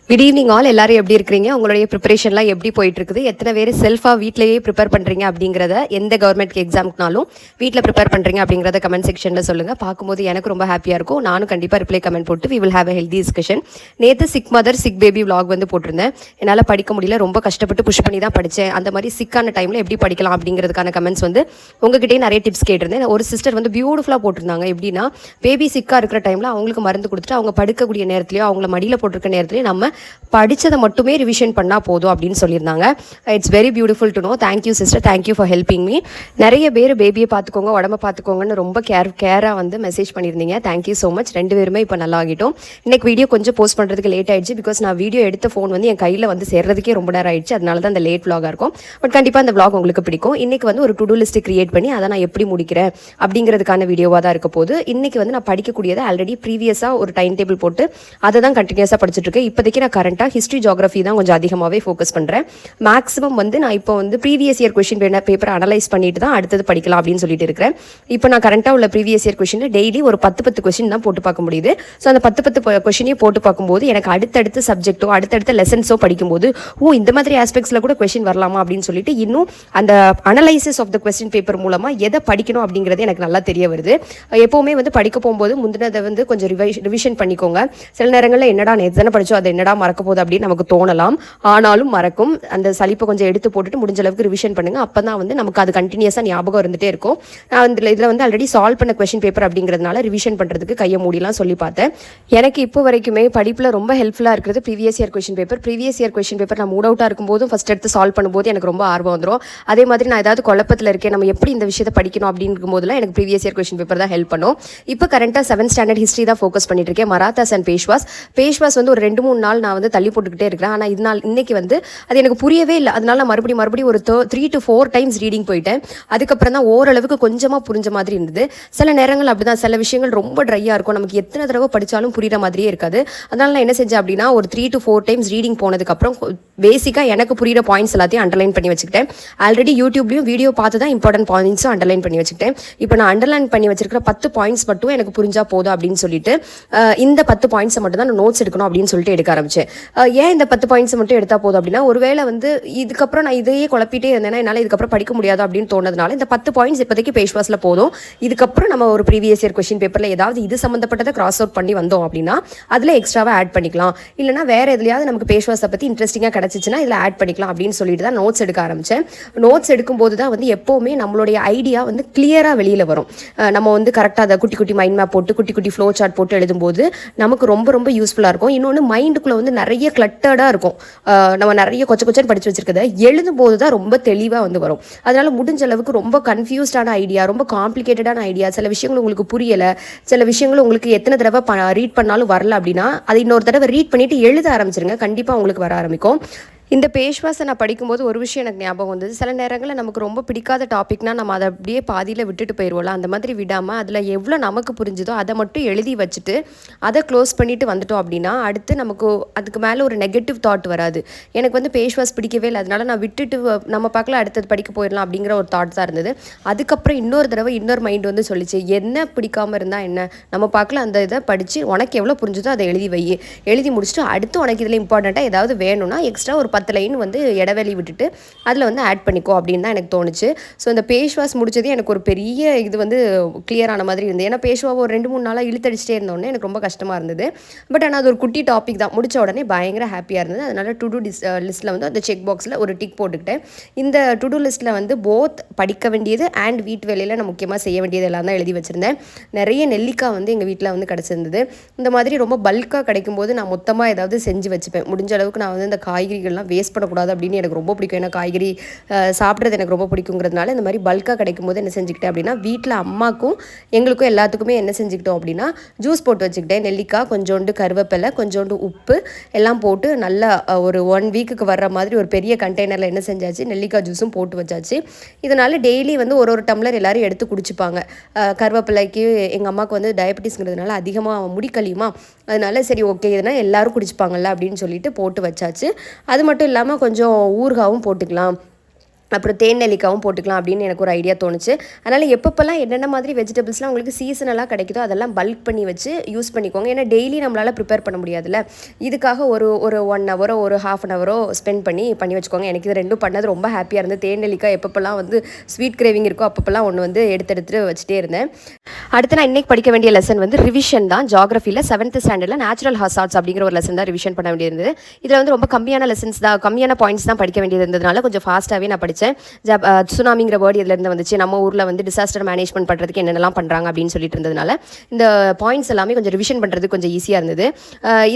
Good evening all. எல்லாரும் எப்படி இருக்கிறீங்க? உங்களுடைய ப்ரிப்பரேஷன்லாம் எப்படி போயிட்டு இருக்குது? எத்தனை பேர் செல்ஃபாக வீட்டிலேயே ப்ரிப்பேர் பண்ணுறீங்க அப்படிங்கிறத, எந்த கவர்மெண்ட் எக்ஸாம்க்குனாலும் வீட்டில் ப்ரிப்பேர் பண்ணுறீங்க அப்படிங்கிறத கமெண்ட் செக்ஷனில் சொல்லுங்கள். பார்க்கும்போது எனக்கு ரொம்ப ஹாப்பியாக இருக்கும். நானும் கண்டிப்பாக ரிப்ளை கமெண்ட் போட்டு we will have a healthy discussion. நேற்று sick mother sick baby vlog வந்து போட்டிருந்தேன். என்னால் படிக்க முடியல, ரொம்ப கஷ்டப்பட்டு புஷ் பண்ணி தான் படித்தேன். அந்த மாதிரி சிக்கான டைமில் எப்படி படிக்கலாம் அப்படிங்கிறதுக்கான கமெண்ட்ஸ் வந்து உங்ககிட்டயே நிறைய டிப்ஸ் கேட்டிருந்தேன். ஒரு சிஸ்டர் வந்து பியூட்டிஃபுல்லாக போட்டிருந்தாங்க. எப்படின்னா, பேபி சிக்காக இருக்கிற டைமில் அவங்களுக்கு மருந்து கொடுத்துட்டு அவங்க படுக்கக்கூடிய நேரத்துலையோ அவங்கள மடியில் போட்டிருக்க நேரத்துலையும் நம்ம படித்ததை மட்டுமே ரிவிஷன் பண்ணால் போதும் அப்படின்னு சொல்லியிருந்தாங்க. It's very beautiful to know. Thank you sister, thank you for helping me. நிறைய பேர் பேபியை பார்த்துக்கோங்க, உடம்ப பார்த்துக்கோங்கன்னு ரொம்ப கேராக வந்து மெசேஜ் பண்ணியிருந்தீங்க. Thank you so much. 2 பேருமே இப்போ நல்லா ஆகிட்டோம். இன்றைக்கி வீடியோ கொஞ்சம் போஸ்ட் பண்ணுறதுக்கு லேட் ஆகிடுச்சு. பிகாஸ் நான் வீடியோ எடுத்த ஃபோன் வந்து என் கையில் வந்து சேர்றதுக்கே ரொம்ப நேரம் ஆயிடுச்சு. அதனால தான் அந்த லேட் விலாகாக இருக்கும். பட் கண்டிப்பாக அந்த விலாக் உங்களுக்கு பிடிக்கும். இன்றைக்கி வந்து ஒரு டு டூ லிஸ்ட்டு கிரியேட் பண்ணி அதை நான் எப்படி முடிக்கிறேன் அப்படிங்கிறதுக்கான வீடியோவாக தான் இருக்க போது. இன்றைக்கி வந்து நான் படிக்கக்கூடியதை ஆல்ரெடி ப்ரீவியஸாக ஒரு டைம் டேபிள் போட்டு அதை தான் கண்டினியூஸாக படிச்சுட்டு இருக்கேன். இப்போதைக்கு நான் கரண்ட்டாக ஹிஸ்ட்ரி ஜியோகிராஃபி தான் கொஞ்சம் அதிகமாகவே ஃபோக்கஸ் பண்ணுறேன். மேக்ஸிமம் வந்து நான் இப்போ வந்து previous year question paper analyse பண்ணிட்டு தான் அடுத்தது படிக்கலாம் அப்படின்னு சொல்லிட்டு இருக்கிறேன். இப்போ நான் கரண்ட்டாக உள்ள ப்ரீவியஸ் இயர் கொஷின் டெய்லி ஒரு 10 கொஷின் தான் போட்டு பார்க்க முடியுது. ஸோ அந்த 10 கொஷினையும் போட்டு பார்க்கும்போது எனக்கு அடுத்தடுத்த சப்ஜெக்ட்டோ அடுத்தடுத்த லெசன்ஸோ படிக்கும்போது இந்த மாதிரி ஆஸ்பெக்ட்ஸில் கூட கொஷின் வரலாமா அப்படின்னு சொல்லிட்டு இன்னும் அந்த analysis of the question paper மூலமாக எதை படிக்கணும் அப்படிங்கிறது எனக்கு நல்லா தெரிய வருது. எப்போவுமே வந்து படிக்க போகும்போது முந்தினதை வந்து கொஞ்சம் ரிவிஷன் பண்ணிக்கோங்க. சில நேரங்களில் என்னடா நேற்று தானே படித்தோம், அதை என்னடா மறக்க போகுது அப்படின்னு நமக்கு தோணலாம். ஆனாலும் மறக்கும். அந்த சலிப்பை கொஞ்சம் எடுத்து போட்டுட்டு முடிஞ்ச அளவுக்கு ரிவிஷன் பண்ணுங்க. அப்போ தான் வந்து நமக்கு அது கண்டினியூஸாக ஞாபகம் இருந்துகிட்டே இருக்கும். நான் இதில் வந்து ஆல்ரெடி சால்வ் பண்ண கொஸ்டின் பேப்பர் அப்படிங்கிறதுனால ரிவிஷன் பண்ணுறதுக்கு கையை மூடிலாம் சொல்லி பார்த்தேன். எனக்கு இப்போ வரைக்குமே படிப்பில் ரொம்ப ஹெல்ப்ஃபுல்லாக இருக்கிறது previous year question paper. Previous year question paper நான் மூட் அவுட்டாக இருக்கும்போதும் ஃபஸ்ட் எடுத்து சால்வ் பண்ணும்போது எனக்கு ரொம்ப ஆர்வம் வந்துடும். அதே மாதிரி நான் ஏதாவது குழப்பத்தில் இருக்கேன், நம்ம எப்படி இந்த விஷயத்தை படிக்கணும் அப்படிங்கும் போதுலாம் எனக்கு ப்ரீவியஸ் இயர் கொஸ்டின் பேப்பர் தான் ஹெல்ப் பண்ணும். இப்போ கரண்ட்டாக 7th ஸ்டாண்டர்ட் ஹிஸ்ட்ரி தான் ஃபோக்கஸ் பண்ணிட்டு இருக்கேன். மராத்தாஸ் அண்ட் பேஷ்வாஸ் வந்து ஒரு 2-3 நாள் நான் வந்து தள்ளி போட்டுக்கிட்டே இருக்கிறேன். ஆனால் இன்னைக்கு வந்து அது எனக்கு புரியவே இல்லை. அதனால நான் மறுபடியும் ஒரு 3 to 4 டைம்ஸ் ரீடிங் போயிட்டேன். அதுக்கப்புறம் தான் ஓரளவுக்கு கொஞ்சமாக புரிஞ்ச மாதிரி இருந்தது. சில நேரங்கள் அப்படிதான், சில விஷயங்கள் ரொம்ப ட்ரையாக இருக்கும், நமக்கு எத்தனை தடவை படித்தாலும் புரிகிற மாதிரியே இருக்காது. அதனால நான் என்ன செஞ்சேன் அப்படின்னா, ஒரு 3 to 4 டைம்ஸ் ரீடிங் போனதுக்கப்புறம் பேசிக்காக எனக்கு புரிகிற பாயிண்ட்ஸ் எல்லாத்தையும் அண்டர்லைன் பண்ணி வச்சுக்கிட்டேன். ஆல்ரெடி யூடியூப்லையும் வீடியோ பார்த்து தான் இம்பார்ட்டன்ட் பாயிண்ட்ஸும் அண்டர்லைன் பண்ணி வச்சுக்கிட்டேன். இப்போ நான் அண்டர்லைன் பண்ணி வச்சிருக்கிற 10 பாயிண்ட்ஸ் மட்டும் எனக்கு புரிஞ்சா போதும் அப்படின்னு சொல்லிட்டு இந்த 10 பாயிண்ட்ஸை மட்டும் தான் நான் நோட்ஸ் எடுக்கணும் அப்படின்னு சொல்லிட்டு எடுக்க ஆரம்பிச்சேன். ஏன் இந்த 10 பாயிண்ட்ஸ் மட்டும் எடுத்தால் போதும் அப்படின்னா, ஒருவேளை வந்து இதுக்கப்புறம் நான் இதையே குழப்பிட்டே இருந்தேன்னா என்னால் இதுக்கப்புறம் படிக்க முடியாது அப்படின்னு தோணுதுனால இந்த 10 பாயிண்ட்ஸ் இப்போதைக்கு பேஷ்வாஸில் போதும். இதுக்கப்புறம் நம்ம ஒரு ப்ரீவியஸ் இயர் கொஸ்டின் பேப்பரில் ஏதாவது இது சம்மந்தப்பட்டதை கிராஸ் அவுட் பண்ணி வந்தோம் அப்படின்னா அதில் எக்ஸ்ட்ராவாக ஆட் பண்ணிக்கலாம். இல்லைனா வேறு எதுலையாவது நமக்கு பேஷ்வாஸை பற்றி இன்ட்ரெஸ்டிங்காக கிடச்சிச்சின்னா இதில் ஆட் பண்ணிக்கலாம் அப்படின்னு சொல்லிட்டு தான் நோட்ஸ் எடுக்க ஆரம்பித்தேன். நோட்ஸ் எடுக்கும்போது தான் வந்து எப்போவுமே நம்மளுடைய ஐடியா வந்து கிளியராக வெளியில் வரும். நம்ம வந்து கரெக்டாக அதை குட்டி குட்டி மைண்ட் மேப் போட்டு குட்டி குட்டி ஃப்ளோ சார்ட் போட்டு எழுதும்போது நமக்கு ரொம்ப ரொம்ப யூஸ்ஃபுல்லாக இருக்கும். இன்னொன்று, மைண்டுக்குள்ளே வந்து நிறைய கிளட்டர்டாக இருக்கும். நம்ம நிறைய கொச்சன்னு படித்து வச்சிருக்கதை எழுதும்போது தான் ரொம்ப தெளிவாக வந்து வரும். அதனால் முடிஞ்ச அளவுக்கு ரொம்ப கன்ஃபியூஸ்டான ஐடியா, ரொம்ப காம்ப்ளிகேட்டடான ஐடியா, சில விஷயங்கள் உங்களுக்கு புரியலை, சில விஷயங்கள் உங்களுக்கு எத்தனை தடவை ரீட் பண்ணாலும் வரல அப்படின்னா அதை இன்னொரு தடவை ரீட் பண்ணிவிட்டு எழுத ஆரம்பிச்சிருங்க. கண்டிப்பாக உங்களுக்கு வர ஆரம்பிக்கும். இந்த பேஷ்வாஸை நான் படிக்கும்போது ஒரு விஷயம் எனக்கு ஞாபகம் வந்தது. சில நேரங்களில் நமக்கு ரொம்ப பிடிக்காத டாபிக்னா நம்ம அதை அப்படியே பாதியில் விட்டுட்டு போயிடுவோம்ல. அந்த மாதிரி விடாமல் அதில் எவ்வளோ நமக்கு புரிஞ்சுதோ அதை மட்டும் எழுதி வச்சுட்டு அதை க்ளோஸ் பண்ணிவிட்டு வந்துட்டோம் அப்படின்னா அடுத்து நமக்கு அதுக்கு மேலே ஒரு நெகட்டிவ் தாட் வராது. எனக்கு வந்து பேஷ்வாஸ் பிடிக்கவே இல்லை, அதனால நான் விட்டுட்டு நம்ம பார்க்கலாம் அடுத்தது படிக்க போயிடலாம் அப்படிங்கிற ஒரு தாட் தான் இருந்தது. அதுக்கப்புறம் இன்னொரு தடவை இன்னொரு மைண்ட் வந்து சொல்லிச்சு, என்ன பிடிக்காமல் இருந்தால் என்ன, நம்ம பார்க்கலாம் அந்த இதை படித்து உனக்கு எவ்வளோ புரிஞ்சுதோ அதை எழுதி வை, எழுதி முடிச்சுட்டு அடுத்து உனக்கு இதில் இம்பார்ட்டண்ட்டாக ஏதாவது வேணும்னா எக்ஸ்ட்ரா ஒரு 10 லைன் வந்து இடைவெளி விட்டுட்டு அதில் வந்து ஆட் பண்ணிக்கோ அப்படின்னு தான் எனக்கு தோணுச்சு. ஸோ இந்த பேஷ்வாஸ் முடிச்சது எனக்கு ஒரு பெரிய இது வந்து கிளியரான மாதிரி இருந்தது. ஏன்னா பேஷ்வாவை ஒரு 2-3 நாளாக இழுத்தடிச்சிட்டே இருந்தோடனே எனக்கு ரொம்ப கஷ்டமாக இருந்தது. பட் ஆனால் அது ஒரு குட்டி டாபிக் தான், முடித்த உடனே பயங்கர ஹாப்பியாக இருந்தது. அதனால் டு டூ லிஸ்ட்டில் வந்து அந்த செக் பாக்ஸில் ஒரு டிக் போட்டுக்கிட்டேன். இந்த டு டூ லிஸ்ட்டில் வந்து போத் படிக்க வேண்டியது அண்ட் வீட்டு வேலையில் நான் முக்கியமாக செய்ய வேண்டியது எல்லாம் தான் எழுதி வச்சுருந்தேன். நிறைய நெல்லிக்காய் வந்து எங்கள் வீட்டில் வந்து கிடச்சிருந்தது. இந்த மாதிரி ரொம்ப பல்காக கிடைக்கும்போது நான் மொத்தமாக ஏதாவது செஞ்சு வச்சுப்பேன். முடிஞ்ச அளவுக்கு நான் வந்து இந்த காய்கறிகள்லாம் வேஸ்ட் பண்ணக்கூடாது அப்படின்னு எனக்கு ரொம்ப பிடிக்கும். ஏன்னா காய்கறி சாப்பிட்றது எனக்கு ரொம்ப பிடிக்குங்கிறதுனால இந்த மாதிரி பல்காக கிடைக்கும் போது என்ன செஞ்சுக்கிட்டேன் அப்படின்னா, வீட்டில் அம்மாக்கும் எங்களுக்கும் எல்லாத்துக்குமே என்ன செஞ்சுக்கிட்டோம் அப்படின்னா ஜூஸ் போட்டு வச்சுக்கிட்டேன். நெல்லிக்காய், கொஞ்சோண்டு கருவேப்பிலை, கொஞ்சோண்டு உப்பு எல்லாம் போட்டு நல்லா ஒரு 1 வீக்குக்கு வர்ற மாதிரி ஒரு பெரிய கண்டெய்னரில் என்ன செஞ்சாச்சு, நெல்லிக்காய் ஜூஸும் போட்டு வச்சாச்சு. இதனால் டெய்லி வந்து ஒரு டம்ளர் எல்லோரும் எடுத்து குடிச்சுப்பாங்க. கருவேப்பிலைக்கு எங்கள் அம்மாவுக்கு வந்து டயபெட்டிஸ்ங்கிறதுனால அதிகமாக முடிக்கழியுமா, அதனால சரி ஓகே இதனால் எல்லோரும் குடிச்சுப்பாங்கல்ல அப்படின்னு சொல்லிட்டு போட்டு வச்சாச்சு. அது மட்டும் இல்லாமல் கொஞ்சம் ஊறுகாவும் போட்டுக்கலாம். அப்புறம் தேன் நெல்லிக்காவும் போட்டுக்கலாம் அப்படின்னு எனக்கு ஒரு ஐடியா தோணுச்சு. அதனால் எப்பப்போல்லாம் என்னென்ன மாதிரி வெஜிடபிள்ஸ்லாம் உங்களுக்கு சீசனலாக கிடைக்குதோ அதெல்லாம் பல்க் பண்ணி வச்சு யூஸ் பண்ணிக்கோங்க. ஏன்னா டெய்லி நம்மளால் ப்ரிப்பேர் பண்ண முடியாதுல்ல. இதுக்காக ஒரு ஒரு 1 ஹவரோ ஒரு ½ அன் ஹவரோ ஸ்பெண்ட் பண்ணி வச்சுக்கோங்க. எனக்கு இது 2 பண்ணது ரொம்ப ஹாப்பியாக இருந்தது. தேன் நெல்லிக்காய் எப்பப்போல்லாம் வந்து ஸ்வீட் கிரேவிங் இருக்கோ அப்பப்போல்லாம் ஒன்று வந்து எடுத்து வச்சுட்டே இருந்தேன். அடுத்து நான் இன்றைக்கி படிக்க வேண்டிய லெசன் வந்து ரிவிஷன் தான். ஜியாகிரஃபியில் 7th ஸ்டாண்டர்டில் நேச்சுரல் ஹசார்ட்ஸ் அப்படிங்கிற ஒரு லெசன் தான் ரிவிஷன் பண்ண வேண்டியிருந்தது. இதில் வந்து ரொம்ப கம்மியான லெசன்ஸ் தான், கம்மியான பாயிண்ட்ஸ் தான் படிக்க வேண்டியது இருந்ததுனால கொஞ்சம் ஃபாஸ்ட்டாகவே நான் படித்தேன். சுனாமிங்கிற வேர்டு இதுலேருந்து வந்துச்சு. நம்ம ஊரில் வந்து டிசாஸ்டர் மேனேஜ்மெண்ட் பண்ணுறதுக்கு என்னென்னலாம் பண்ணுறாங்க அப்படின்னு சொல்லிட்டு இருந்ததுனால இந்த பாயிண்ட்ஸ் எல்லாமே கொஞ்சம் ரிவிஷன் பண்ணுறது கொஞ்சம் ஈஸியாக இருந்தது.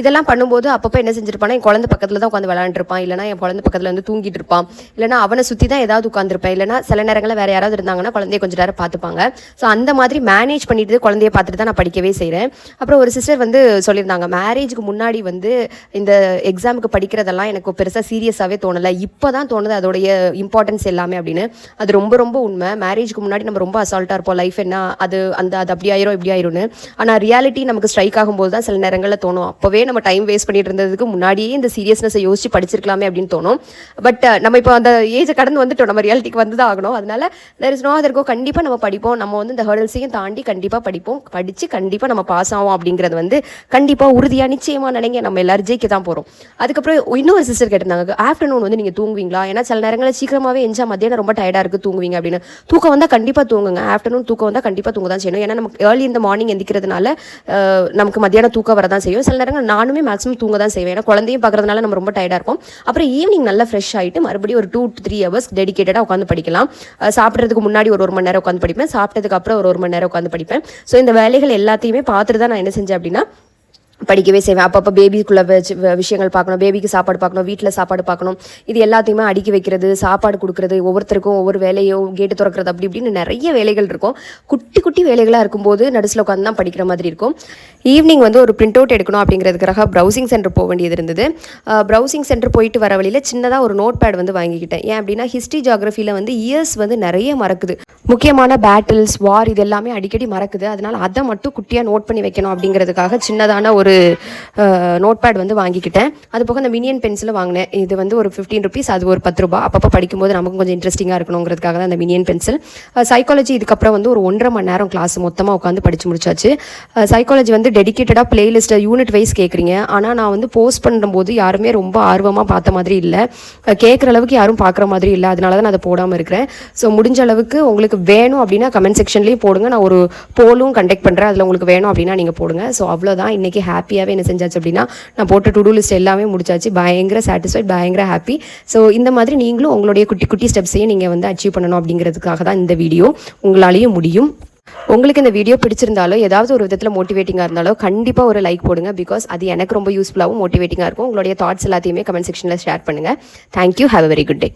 இதெல்லாம் பண்ணும்போது அப்பப்போ என்ன செஞ்சிருப்பானா, என் குழந்தை பக்கத்தில் தான் உட்காந்து விளாண்டுருப்பான், இல்லைனா என் குழந்தை பக்கத்தில் வந்து தூங்கிட்டு இருப்பான், இல்லைனா அவனை சுற்றி தான் ஏதாவது உட்காந்துருப்பேன், இல்லைனா சில நேரங்களில் வேறு யாராவது இருந்தாங்கன்னா குழந்தைய கொஞ்சம் நேரம் பார்த்துப்பாங்க. ஸோ அந்த மாதிரி மேனேஜ் பண்ணிட்டு குழந்தைய பார்த்துட்டு தான் நான் படிக்கவே செய்கிறேன். அப்புறம் ஒரு சிஸ்டர் வந்து சொல்லியிருந்தாங்க, மேரேஜுக்கு முன்னாடி வந்து இந்த எக்ஸாமுக்கு படிக்கிறதெல்லாம் எனக்கு பெருசாக சீரியஸாகவே தோணலை, இப்போ தான் தோணுது அதோடைய இம்பார்ட்டன்ஸ் எல்லாமே அப்படின்னு. அது ரொம்ப ரொம்ப உண்மை. மேரேஜுக்கு முன்னாடி நம்ம ரொம்ப அசால்ட்டாக இருப்போம், லைஃப் என்ன அது அப்படி ஆயிரும் இப்படி ஆயிரும்னு. ஆனால் ரியாலிட்டி நமக்கு ஸ்ட்ரைக் ஆகும்போது தான் சில நேரங்களில் தோணும், அப்போவே நம்ம டைம் வேஸ்ட் பண்ணிட்டு இருந்ததுக்கு முன்னாடியே இந்த சீரியஸ்னஸை யோசிச்சு படிச்சிருக்கலாமே அப்படின்னு தோணும். பட் நம்ம இப்போ அந்த ஏஜை கடந்து வந்துட்டோம், நம்ம ரியாலிட்டிக்கு வந்து தான் ஆகணும். அதனால there is no other go. கண்டிப்பாக நம்ம படிப்போம், நம்ம வந்து இந்த ஹர்டல்ஸையும் தாண்டி கண்டிப்பாக படிப்போம், படித்து கண்டிப்பாக நம்ம பாஸ் ஆகும் அப்படிங்கிறது வந்து கண்டிப்பாக உறுதியாக நிச்சயமாக நினைங்க. நம்ம எல்லாரும் ஜெயிக்க தான் போகிறோம். அதுக்கப்புறம் இன்னொரு சிஸ்டர் கேட்டிருந்தாங்க, ஆஃப்டர்நூன் வந்து நீங்கள் தூங்குவீங்களா, ஏன்னா சில நேரங்களில் சீக்கிரமாகவே எஞ்சா மத்தியானம் ரொம்ப டயர்டாக இருக்குது தூங்குவீங்க அப்படின்னு. தூக்கம் வந்தால் கண்டிப்பாக தூங்குங்க. ஆஃப்டர்நூன் தூக்கம் வந்தால் கண்டிப்பாக தூங்க தான் செய்யணும். ஏன்னா நமக்கு ஏர்லி இந்த மார்னிங் எந்திக்கிறதுனால நமக்கு மத்தியானம் தூக்கம் வரதான் செய்யும். சில நேரங்கள் நானுமே மேக்ஸிமம் தூங்க தான் செய்வேன், ஏன்னா குழந்தையும் பார்க்கறதுனால நம்ம ரொம்ப டயர்டாக இருப்போம். அப்புறம் ஈவினிங் நல்லா ஃப்ரெஷ் ஆகிட்டு மறுபடியும் ஒரு 2 to 3 ஹவர்ஸ் டெடிகேட்டடாக உட்காந்து படிக்கலாம். சாப்பிட்றதுக்கு முன்னாடி ஒரு மணி நேரம் உட்காந்து படிப்பேன், சாப்பிட்டதுக்கு அப்புறம் ஒரு மணி நேரம் உட்காந்து படிப்பேன். ஸோ இந்த வேலைகள் எல்லாத்தையுமே பார்த்துட்டு தான் நான் என்ன செஞ்சேன் அப்படின்னா படிக்கவே செய்வேன். அப்பப்போ பேபிக்குள்ளே விஷயங்கள் பார்க்கணும், பேபிக்கு சாப்பாடு பார்க்கணும், வீட்டில் சாப்பாடு பார்க்கணும், இது எல்லாத்தையுமே அடுக்கி வைக்கிறது, சாப்பாடு கொடுக்குறது, ஒவ்வொருத்தருக்கும் ஒவ்வொரு வேலையோ கேட்டு திறக்கிறது அப்படி இப்படின்னு நிறைய வேலைகள் இருக்கும். குட்டி குட்டி வேலைகளாக இருக்கும்போது நடுசில் உட்காந்து தான் படிக்கிற மாதிரி இருக்கும். ஈவினிங் வந்து ஒரு பிரிண்ட் அவுட் எடுக்கணும் அப்படிங்கிறதுக்காக ப்ரௌசிங் சென்டர் போக வேண்டியது இருந்தது. ப்ரௌசிங் சென்டர் போயிட்டு வர வழியில் சின்னதாக ஒரு நோட் பேட் வந்து வாங்கிக்கிட்டேன். ஏன் அப்படின்னா ஹிஸ்ட்ரி ஜியாகிரஃபியில் வந்து இயர்ஸ் வந்து நிறைய மறக்குது, முக்கியமான பேட்டில்ஸ் வார் இது எல்லாமே அடிக்கடி மறக்குது. அதனால் அதை மட்டும் குட்டியாக நோட் பண்ணி வைக்கணும் அப்படிங்கிறதுக்காக சின்னதான ஒரு நோட் பேட் வந்து வாங்கிக்கிட்டேன். அது போக அந்த மினியன் பென்சில் வாங்கினேன். இது வந்து ஒரு 15 rupees, அது ஒரு 10 ரூபா. அப்பப்போ படிக்கும்போது நமக்கும் கொஞ்சம் இன்ட்ரெஸ்டிங்காக இருக்கணுங்கிறதுக்காக தான் அந்த மினியன் பென்சில். சைக்காலஜி இதுக்கப்புறம் வந்து ஒரு 1.5 மணி நேரம் கிளாஸ் மொத்தமாக உட்காந்து படித்து முடிச்சாச்சு. சைக்காலஜி வந்து டெடிக்கேட்டடாக பிளேலிஸ்ட்டை யூனிட் வைஸ் கேட்குறீங்க, ஆனால் நான் வந்து போஸ்ட் பண்ணும்போது யாருமே ரொம்ப ஆர்வமாக பார்த்த மாதிரி இல்லை, கேட்குற அளவுக்கு யாரும் பார்க்குற மாதிரி இல்லை. அதனால தான் நான் அதை போடாமல் இருக்கிறேன். ஸோ முடிஞ்ச அளவுக்கு உங்களுக்கு வேணும் அப்படின்னா கமெண்ட் செக்ஷன்லேயும் போடுங்க, நான் ஒரு போலும் கண்டக்ட் பண்ணுறேன், அதில் உங்களுக்கு வேணும் அப்படின்னா நீங்கள் போடுங்க. ஸோ அவ்வளோதான். இன்றைக்கி ஹாப்பியாகவே என்ன செஞ்சாச்சு அப்படின்னா நான் போட்ட டு டூ லிஸ்ட் எல்லாமே முடிச்சாச்சு. பயங்கர சாட்டிஸ்ஃபைட், பயங்கர ஹாப்பி. ஸோ இந்த மாதிரி நீங்களும் உங்களுடைய குட்டி குட்டி ஸ்டெப்ஸையும் நீங்கள் வந்து அச்சீவ் பண்ணணும் அப்படிங்கிறதுக்காக தான் இந்த வீடியோ. உங்களாலேயும் முடியும். உங்களுக்கு இந்த வீடியோ பிடிச்சிருந்தாலோ ஏதாவது ஒரு விதத்தில் மோட்டிவேட்டிங்காக இருந்தாலோ கண்டிப்பாக ஒரு லைக் போடுங்க. பிகாஸ் அது எனக்கு ரொம்ப யூஸ்ஃபுல்லாகவும் மோட்டிவேட்டிங்காக இருக்கும். உங்களுடைய தாட்ஸ் எல்லாத்தையுமே கமெண்ட் செக்ஷனில் ஷேர் பண்ணுங்கள். Thank you. Have a very good day.